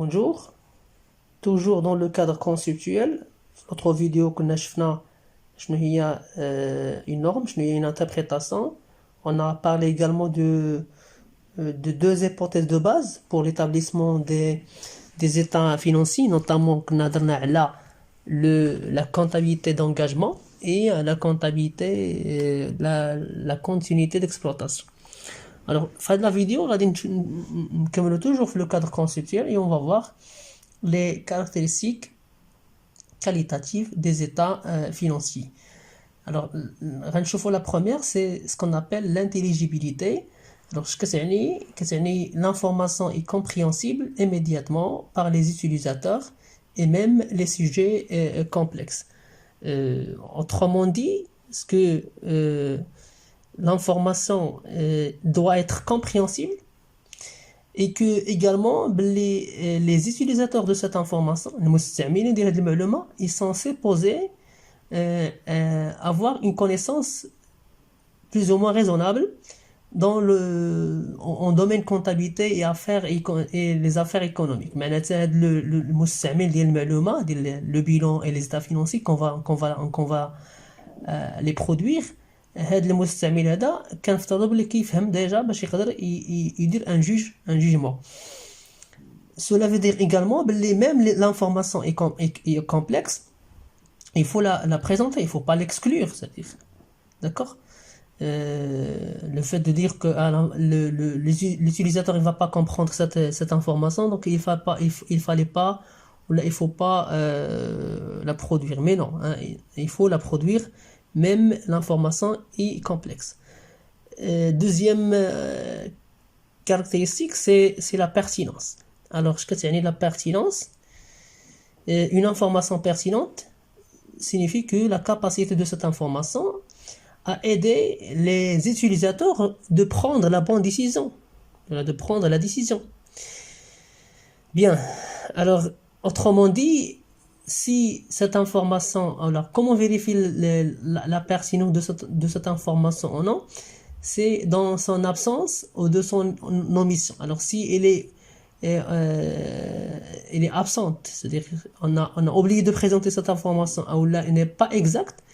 Bonjour, toujours dans le cadre conceptuel. Notre vidéo que nous avons une norme, une interprétation. On a parlé également de deux hypothèses de base pour l'établissement des états financiers, notamment que nous avons la comptabilité d'engagement et la comptabilité, la continuité d'exploitation. Alors, fin de la vidéo, on va toujours le cadre conceptuel et on va voir les caractéristiques qualitatives des états financiers. Alors, la première, c'est ce qu'on appelle l'intelligibilité. Alors, ce que c'est l'information est compréhensible immédiatement par les utilisateurs et même les sujets complexes. Autrement dit, ce que l'information doit être compréhensible et que également les utilisateurs de cette information, ils sont censés avoir une connaissance plus ou moins raisonnable en domaine comptabilité et affaires et les affaires économiques. Mais le bilan et les états financiers qu'on va les produire, هذا المستعمل هذا كنفترض بلي كيفهم ديجا باش يقدر يدير un jugement. Cela veut dire également que même l'information est complexe, il faut la présenter, il faut pas l'exclure, c'est-à-dire, d'accord, le fait de dire que l'utilisateur il va pas comprendre cette information, donc il faut pas la produire, mais non, hein, il faut la produire. Même l'information est complexe. Deuxième caractéristique, c'est la pertinence. Alors, ce que c'est la pertinence, une information pertinente signifie que la capacité de cette information a aidé les utilisateurs de prendre la bonne décision, de prendre la décision. Bien, alors, autrement dit, si cette information, alors comment vérifier la pertinence de cette information ou non, c'est dans son absence ou de son omission. Alors si elle est absente, c'est-à-dire on a oublié de présenter cette information ou là elle n'est pas exacte,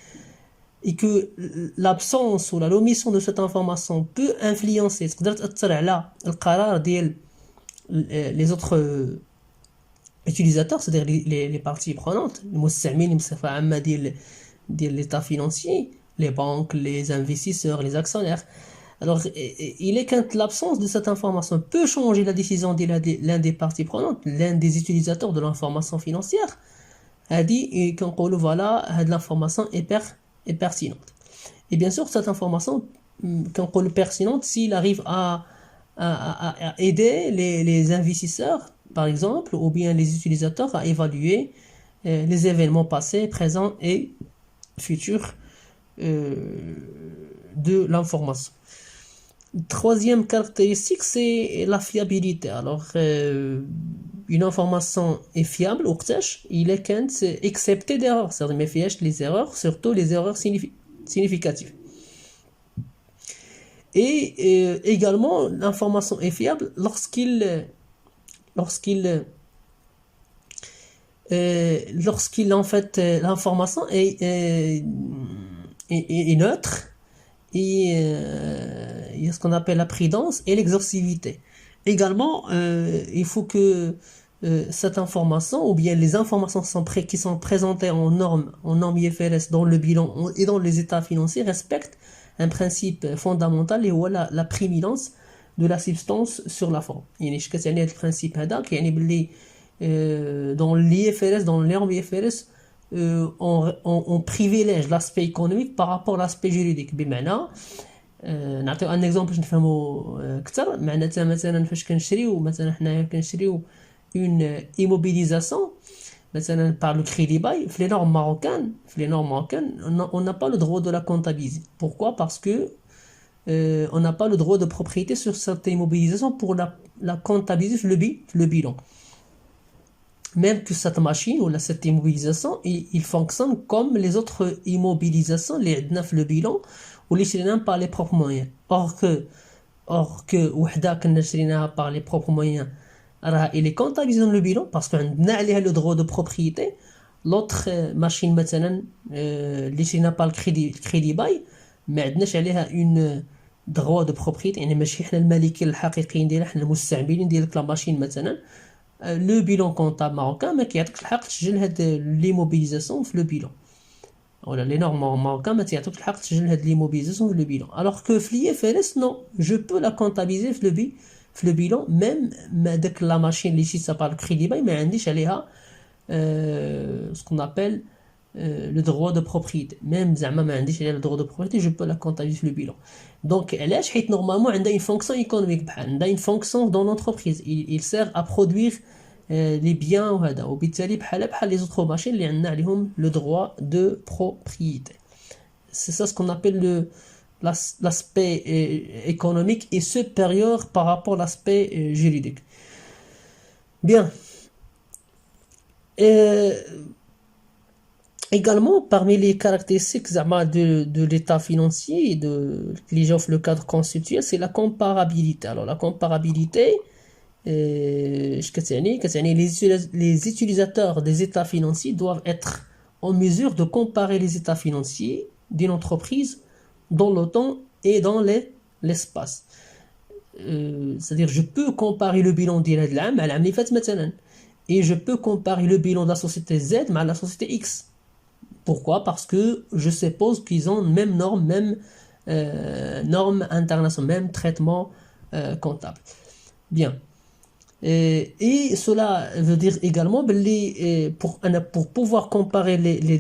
et que l'absence ou l'omission de cette information peut influencer les autres utilisateurs, c'est-à-dire les parties prenantes, l'état financier, les banques, les investisseurs, les actionnaires. Alors, il est quand l'absence de cette information peut changer la décision de l'un des parties prenantes, l'un des utilisateurs de l'information financière, a dit qu'on voilà, l'information est pertinente. Et bien sûr, cette information, quand on est pertinente, s'il arrive à aider les investisseurs, par exemple, ou bien les utilisateurs à évaluer les événements passés, présents et futurs de l'information. Troisième caractéristique, c'est la fiabilité. Alors, une information est fiable, il est quand c'est excepté d'erreurs, c'est-à-dire les erreurs, surtout les erreurs significatives. Et également, l'information est fiable lorsqu'il en fait l'information est neutre et il y a ce qu'on appelle la prudence et l'exhaustivité. Également, il faut que cette information ou bien les informations qui sont présentées en normes IFRS dans le bilan et dans les états financiers respectent un principe fondamental et voilà la prééminence de la substance sur la forme. يعني اش كتعني هذا البرانسيب هذا كيعني باللي dans l'IFRS, dans les normes IFRS, on privilège l'aspect économique par rapport à l'aspect juridique. بمعنى نعطيو ان اكزامبل باش نفهموا اكثر. معناتها مثلا فاش كنشريو مثلا حنايا كنشريو une immobilisation مثلا par le crédit bail في les normes marocaines on n'a pas le droit de la comptabiliser. Pourquoi? Parce que on n'a pas le droit de propriété sur cette immobilisation pour la comptabiliser sur le bilan. Même que cette machine ou cette immobilisation, il fonctionne comme les autres immobilisations, les 9 le bilan, ou les chrétiens par les propres moyens. Or que وحدة كنا شريناها par les propres moyens il est comptabilisé dans le bilan parce qu'on a le droit de propriété. L'autre machine مثلا اللي شرينا pas le crédit bail ما عندناش عليها une droit de propriété يعني ماشي حنا المالكين الحقيقيين ديالها حنا المستعملين ديال لا ماشين مثلا. لو بيلون كونطابل ماروكان ما كيعطيكش الحق تسجل هاد ليموبيليزاسيون في لو بيلون ولا لي نورم ماروكان ما تعطيوك الحق تسجل هاد ليموبيليزاسيون في لو بيلون الوغ كو في لي اف ال اس نو جو بو لا كونطابيليزي في لو بيلون ميم ما داك لا ماشين اللي شي سابار الكريدي باي ما عنديش عليها سكون ابل لو دروا دو بروبريتي ميم زعما ما عنديش عليها لو دروا دو بروبريتي جو بو لا كونطابيليزي في لو بيلون دونك علاش حيت نورمالمون عندها اون فونكسيون ايكونوميك بحال عندها اون فونكسيون دون لونتربريز il sert à produire les biens وهذا وبالتالي بحال les autres machines اللي عندنا عليهم le droit de propriété. C'est ça ce qu'on appelle l'aspect économique est supérieur par rapport à l'aspect juridique. Bien. Également, parmi les caractéristiques de l'état financier et de le cadre constitué, c'est la comparabilité. Alors, la comparabilité, les utilisateurs des états financiers doivent être en mesure de comparer les états financiers d'une entreprise dans le temps et dans l'espace. C'est-à-dire, je peux comparer le bilan de l'année à l'année faite maintenant. Et je peux comparer le bilan de la société Z à la société X. Pourquoi? Parce que je suppose qu'ils ont même normes internationales, même traitement comptable. Bien. Et cela veut dire également pour pouvoir comparer les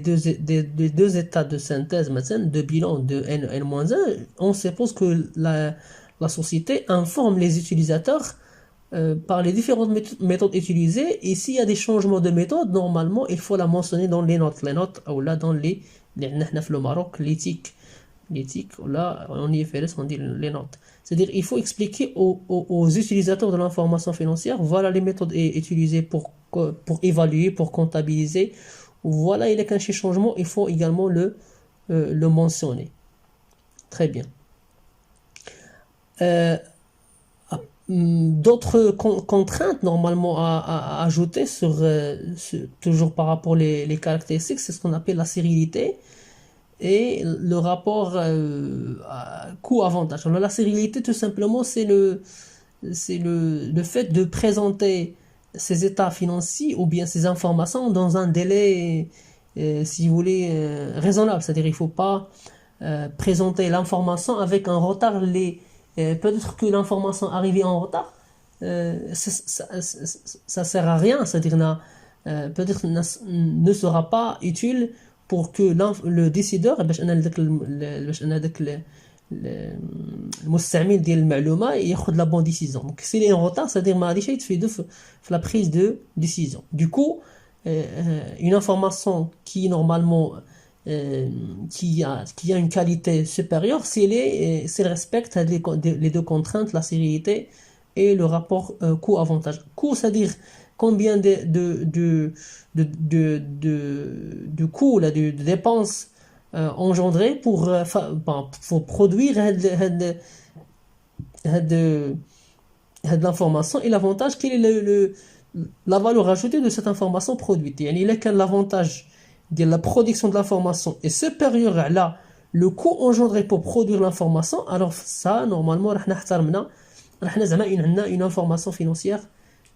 deux états de synthèse, de bilan de N-1, on suppose que la société informe les utilisateurs par les différentes méthodes utilisées, et s'il y a des changements de méthode, normalement il faut la mentionner dans les notes ou là dans les le Maroc, l'éthique ou là on y fait on dit les notes. C'est-à-dire il faut expliquer aux utilisateurs de l'information financière, voilà les méthodes utilisées pour évaluer, pour comptabiliser, voilà il y a qu'un changement, il faut également le mentionner. Très bien. D'autres contraintes normalement à ajouter toujours par rapport les caractéristiques, c'est ce qu'on appelle la sérénité et le rapport coût-avantage. Alors la sérénité tout simplement c'est le fait de présenter ces états financiers ou bien ces informations dans un délai si vous voulez raisonnable, c'est-à-dire il ne faut pas présenter l'information avec un retard. Peut-être que l'information arrivée en retard, ça sert à rien, c'est-à-dire peut-être ne sera pas utile pour que le décideur المستعمل ديال المعلومه ياخذ la bonne décision. Donc s'il est en retard, c'est-à-dire ما غاديش يتفيدو في la prise de décision. Du coup, une information qui normalement qui a une qualité supérieure s'il respecte les deux contraintes, la sérénité et le rapport coût-avantage. Coût, c'est-à-dire combien de coûts, de dépenses engendrées pour produire l'information, et l'avantage, quelle est la valeur ajoutée de cette information produite. Il y a l'avantage de la production de l'information est supérieur à le coût engendré pour produire l'information, alors ça normalement une information financière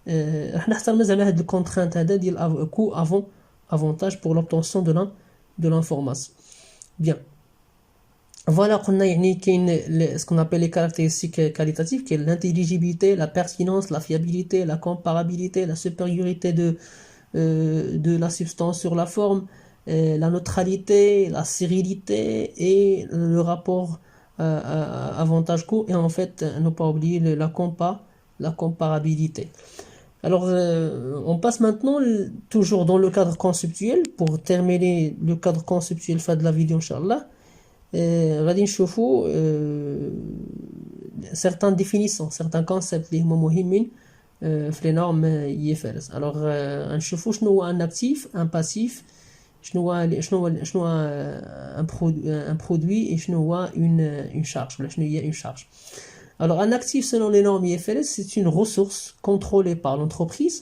de contrainte de coût avant avantage pour l'obtention de l'information. Bien, voilà ce qu'on appelle les caractéristiques qualitatives, qui est l'intelligibilité, la pertinence, la fiabilité, la comparabilité, la supériorité de la substance sur la forme, la neutralité, la sérénité et le rapport avantage-coût, et en fait ne pas oublier la comparabilité. Alors on passe maintenant toujours dans le cadre conceptuel pour terminer le cadre conceptuel de la vidéo inchallah. غادي نشوفوا certaines définitions, certains concepts اللي هما مهمين في les normes IFRS. Alors نشوفوا شنو هو un actif, un passif, شنو هو un produit et شنو هو une charge, ولا شنو هي une charge. Alors, un actif selon les normes IFRS, c'est une ressource contrôlée par l'entreprise.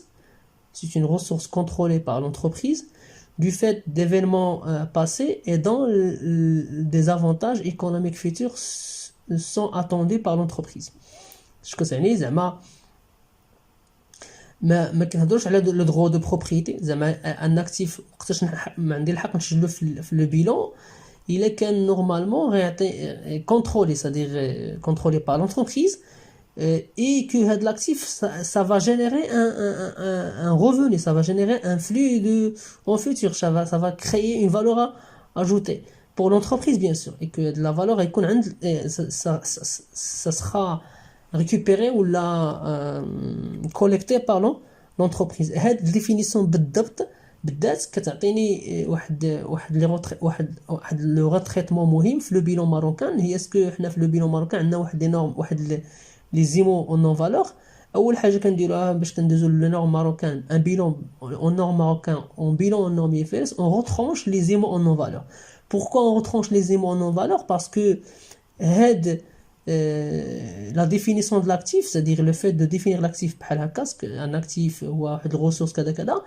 C'est une ressource contrôlée par l'entreprise du fait d'événements passés et dont des avantages économiques futurs sont attendus par l'entreprise. Ce que ça veut dire, ما كنهضروش على لو درو دو بروبريتي زعما ان اكتيف وقتاش ما عندي الحق نسجلو في لو بيلون الا كان نورمالمون غيعطي كونترولي c'est-à-dire contrôlé par l'entreprise et que l'actif ça va générer un revenu, ça va générer un flux en futur, ça va créer une valeur ajoutée pour l'entreprise bien sûr et que de la valeur ça sera récupéré ou collecté par l'entreprise. هاد الديفينيسيون بالذات كتعطيني واحد لو غاتريتمون مهم في لو بيلون ماروكان. هي اسكو حنا في لو بيلون ماروكان عندنا واحد لي نورم واحد لي زيمو اون نون فالور. اول حاجه كنديروها باش كندوزو لو نورم ماروكان ان بيلون اون نورم ماروكان اون بيلون اون نورم IFRS on retranche les émaux en non valeur. Pourquoi on retranche les émaux en non valeur? Parce que la définition de l'actif, c'est-à-dire le fait de définir l'actif بحال هكا un actif هو واحد الريسورس كذا كذا,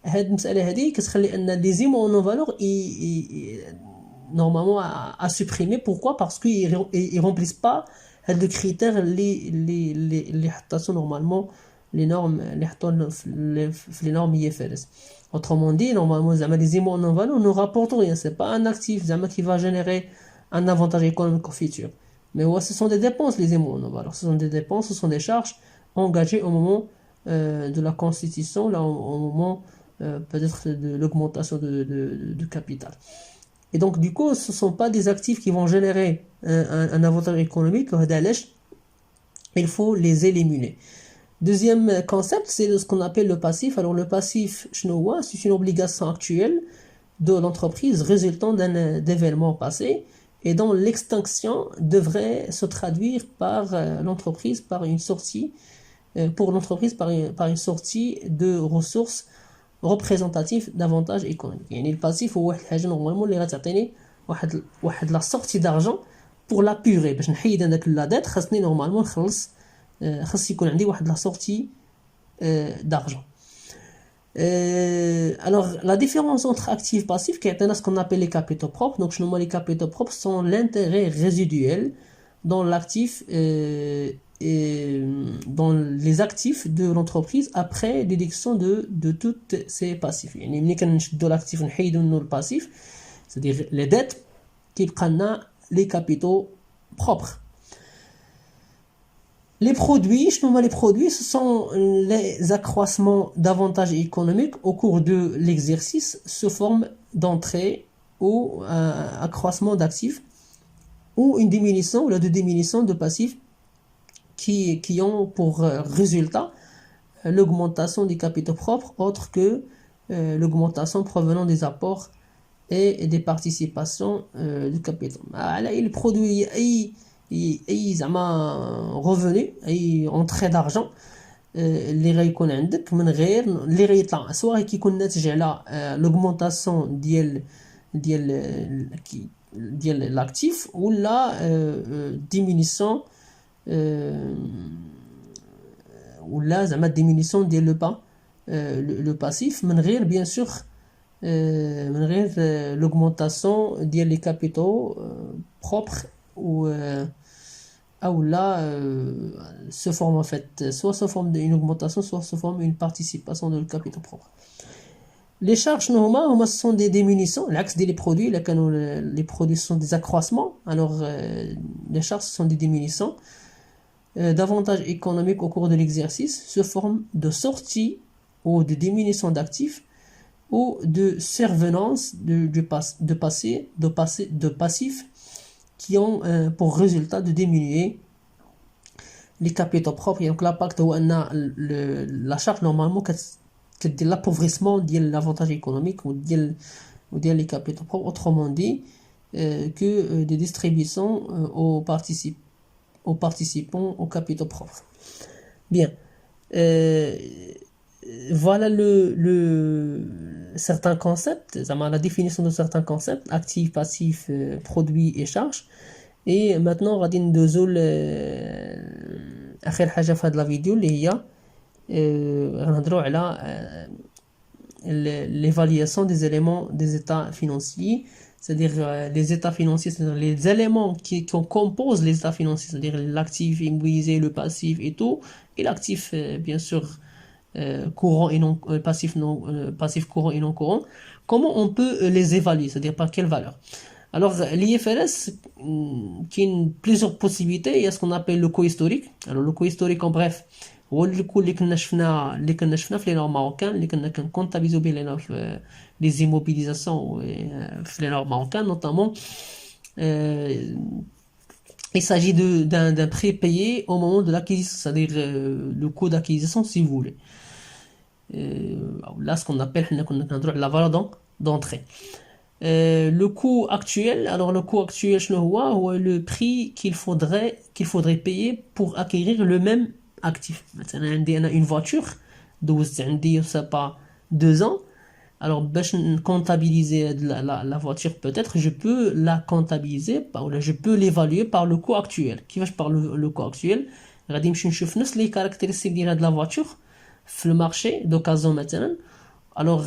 هاد المساله هذه كتخلي ان les émaux en non valeur normalement à supprimer. Pourquoi? Parce qu'ils remplissent pas les critères اللي حطاتو normalement les normes اللي حطوا في les normes IFRS. Autrement dit, normalement زعما les émaux en non valeur ne rapportent rien, c'est pas un actif زعما qui va générer un avantage économique au futur. Mais ouais, ce sont des dépenses, les émaux en non valeur. Ce sont des dépenses, ce sont des charges engagées au moment de la constitution, là, au moment peut-être de l'augmentation de capital. Et donc, du coup, ce ne sont pas des actifs qui vont générer un avantage économique. Il faut les éliminer. Deuxième concept, c'est ce qu'on appelle le passif. Alors, le passif, c'est une obligation actuelle de l'entreprise résultant d'un événement passé et dont l'extinction devrait se traduire par l'entreprise par une sortie pour l'entreprise par une sortie de ressources représentatives d'avantages économiques. يعني الباسيف هو واحد الحاجه نورمالمون اللي غتعطيني واحد لا سورتي دارجون pour la purée. باش نحيد هذاك لا ديت خاصني نورمالمون نخلص خاص يكون عندي واحد لا سورتي d'argent. Alors, la différence entre actif et passif, qui est ce qu'on appelle les capitaux propres. Donc, les capitaux propres sont l'intérêt résiduel dans l'actif dans les actifs de l'entreprise après déduction de toutes ces passifs. يعني ملي كنشدو l'actif نحيدو منو le passif, c'est-à-dire les dettes كيبقى لنا les capitaux propres. Les produits, les produits, ce sont les accroissements d'avantages économiques au cours de l'exercice sous forme d'entrée ou accroissement d'actifs ou une diminution ou de diminution de passifs qui ont pour résultat l'augmentation des capitaux propres autre que l'augmentation provenant des apports et des participations du capital. Les produits اي زعما ريفوني اي اونطري دارجون اللي غيكون عندك من غير اللي غيطلع سواء كيكون ناتج على لوغمونطاسيون ديال لاكتيف ولا ديمينيسيون ولا زعما ديمينيسيون ديال لو باسيف من غير بيان سور من غير l'augmentation ديال لي كابيتو propres ou là se forme en fait soit se forme une augmentation soit se forme une participation de le capital propre. Les charges normales ce sont des diminutions, l'axe des produits là quand les produits sont des accroissements, alors les charges sont des diminutions d'avantages économiques au cours de l'exercice sous forme de sortie ou de diminution d'actifs ou de survenance de passifs qui ont pour résultat de diminuer les capitaux propres. Donc l'impact هو ان la charge normalement كدير l'appauvrissement ديال l'avantage économique ou ديال les capitaux propres, autrement dit que des distributions aux participants aux capitaux propres. Bien, voilà certains concepts, la définition de certains concepts, actifs, passifs, produits et charges. Et maintenant, on va dire اخر حاجه في هذا الفيديو اللي هي غنهضروا على l'évaluation des éléments des états financiers, c'est-à-dire les états financiers, c'est-à-dire les éléments qui composent les états financiers, c'est-à-dire l'actif immobilisé, le passif et tout, et l'actif bien sûr courant et non passif, passif courant et non courant. Comment on peut les évaluer, c'est-à-dire par quelle valeur? Alors l'IFRS, qui a plusieurs possibilités, il y a ce qu'on appelle le coût historique. Alors le coût historique en bref, هو الكل اللي كنا شفنا في لي نورم ماروكان اللي كنا كنكونطابيزو به لينا في لي زيموبيليزاسيون في لي نورم ماروكان notamment il s'agit d'un prêt payé au moment de l'acquisition, c'est-à-dire le coût d'acquisition si vous voulez. Là ce qu'on appelle la valeur d'entrée. Le coût actuel, alors le coût actuel هو le prix qu'il faudrait payer pour acquérir le même actif. مثلا عندي انا une voiture دوزت عندي pas 2 ans. Alors باش comptabiliser la voiture, peut-être je peux la comptabiliser ou je peux l'évaluer par le coût actuel. كيفاش par le coût actuel غادي نمشي نشوف نفس لي كاركتيرستيك ديال هاد لا voiture في المارشي دوكازون مثلا. alors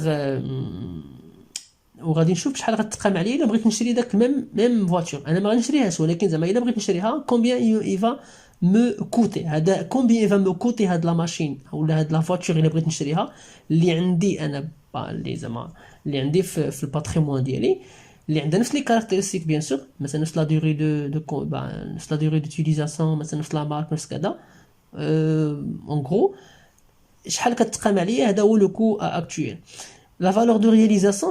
وغادي نشوف شحال غتقام عليا الا بغيت نشري داك ميم فواتور. انا ما غنشريهاش ولكن زعما الا بغيت نشريها كومبيان يفا مو كوتي هذا كومبيان يفا مو كوتي هاد لا ماشين ولا هاد لا فواتور الا بغيت نشريها اللي عندي انا اللي زعما اللي عندي في الباتريمون ديالي اللي عندها نفس لي كاركتيرستيك بيان سور مثلا نفس لا دوري دو نفس لا دوري دوتيليزاسيون مثلا نفس لا مارك نفس كذا اون غرو شحال كتقام عليا هذا هو لو كو اكطويل. La valeur de réalisation,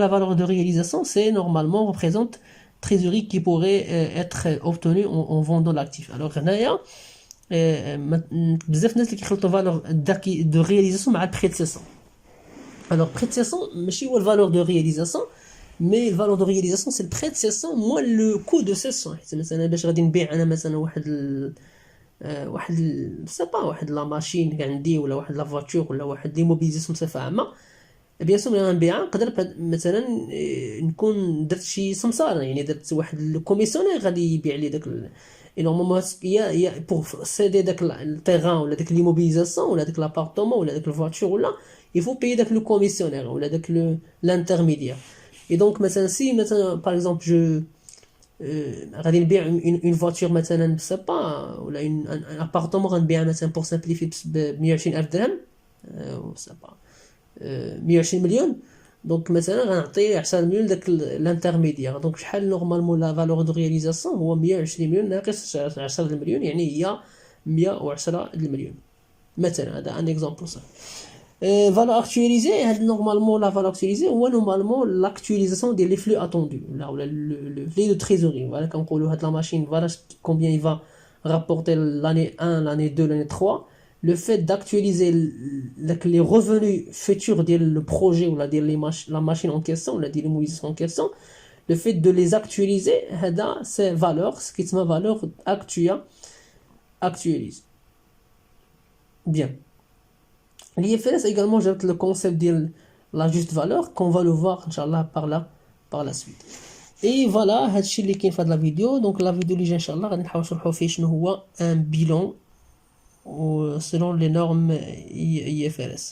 la valeur de réalisation, c'est normalement représente trésorerie qui pourrait être obtenue en vendant l'actif. Alors, بزاف الناس اللي كيخلطوا valeur de réalisation مع prêt de cession. Alors, prêt de cession, ماشي هو valeur de réalisation, mais la valeur de réalisation, c'est le prêt de cession moins le coût de cession. مثلا باش غادي نبيع انا مثلا واحد لا ماشين عندي ولا واحد لا فواتور ولا واحد ليموبيليزاسيون بصفه عامه. بيان سور انا نبيعها نقدر مثلا نكون درت شي سمسار يعني درت واحد الكوميسيونير غادي يبيع لي داك نورمالمون يا بور سيدي داك التيران ولا داك ليموبيليزاسيون ولا داك لابارتمون ولا داك الفواتور ولا يفو باي داك لو كوميسيونير ولا داك لانترميديير. اي دونك مثلا سي مثلا باغ اكزومبل جو غادي نبيع اون فواتور مثلا بسبا ولا ان ابارتمون غنبيعها مثلا بور سامبليفي ب 120,000 درهم وسبا 120 مليون. دونك مثلا غنعطي 10 مليون داك لانترميديير. دونك شحال نورمالمون لا فالور دو رياليزاسيون هو 120 مليون ناقص 10 مليون يعني هي 110 المليون مثلا. هذا ان اكزامبل صح. فالور اكtualisé هاد نورمالمون لا فالور اكtualisé هو نورمالمون لاكtualisation ديال لي فلو اتوندو ولا لو فلو دو تريزوري. فوالا كنقولوا هاد لا ماشين فوالا combien il va rapporter l'année 1 l'année 2 l'année 3. Le fait d'actualiser les revenus futurs le projet ou la machine en question ou la l'immobilisation en question, le fait de les actualiser, c'est valeur, ce qui est ma valeur actualise. Bien. L'IFRS également, j'ai le concept de la juste valeur qu'on va le voir, Inch'Allah, par la suite. Et voilà, c'est ce qui est fait de la vidéo. Donc la vidéo, Inch'Allah, on va voir un bilan selon les normes IFRS.